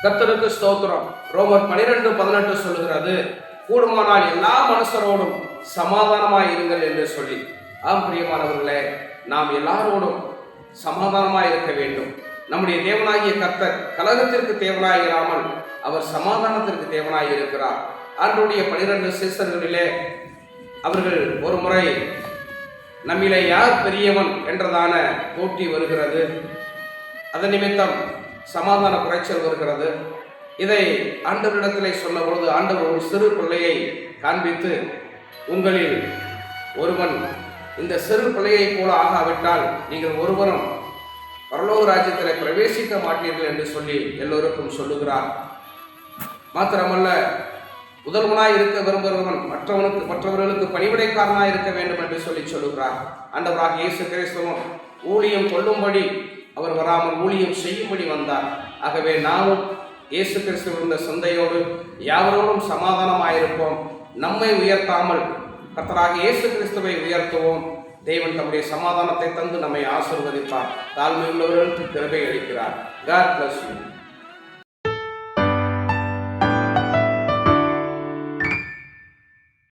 கர்த்தருக்கு ஸ்தோத்திரம். ரோமர் 12:18 சொல்லுகிறது, கூடுமானால் எல்லா மனுஷரோடும் சமாதானமாய் இருங்கள் என்று சொல்லி. ஆம் பிரியமானவர்களே, நாம் எல்லாரோடும் சமாதானமாய் இருக்க வேண்டும். நம்முடைய தேவனாகிய கர்த்தர் கலகத்திற்கு தேவனாய் இராமல் அவர் சமாதானத்திற்கு தேவனாய் இருக்கிறார். ஆண்டவருடைய 12 சீசர்களிலே அவர்கள் ஒரு முறை நம்மிலே யார் பெரியவன் என்றதான போட்டி வருகிறது. அதன் நிமித்தம் சமாதான குறைச்சல் வருகிறது. இதை ஆண்டவரிடத்திலே சொன்ன பொழுது ஆண்டவர் ஒரு சிறு பிள்ளையை காண்பித்து, உங்களில் ஒருவன் இந்த சிறு பிள்ளையை போல ஆகாவிட்டால் நீங்கள் ஒருவரும் பரலோக ராஜ்யத்தில் பிரவேசிக்க மாட்டீர்கள் என்று சொல்லி எல்லோருக்கும் சொல்லுகிறார். மாத்திரமல்ல, முதல்வனாய் இருக்க விரும்புகிறவன் மற்றவர்களுக்கு பணிவிடைக்காரனாய் இருக்க வேண்டும் என்று சொல்லி சொல்லுகிறார். ஆண்டவராக இயேசு கிறிஸ்துவும் ஊழியம் கொள்ளும்படி அவர் வராமல் ஊழியம் செய்யும்படி வந்தார். ஆகவே நாமும் இயேசு கிறிஸ்து இருந்த சிந்தையோடு யாவரோடும் சமாதானமாயிருப்போம். நம்மை உயர்த்தாமல் கர்த்தராக இயேசு கிறிஸ்துவை உயர்த்துவோம். தேவன் தம்முடைய சமாதானத்தை தந்து நம்மை ஆசீர்வதிப்பார். தாழ்மையுள்ளவர்களுக்கு கிருபை அளிக்கிறார். God bless you.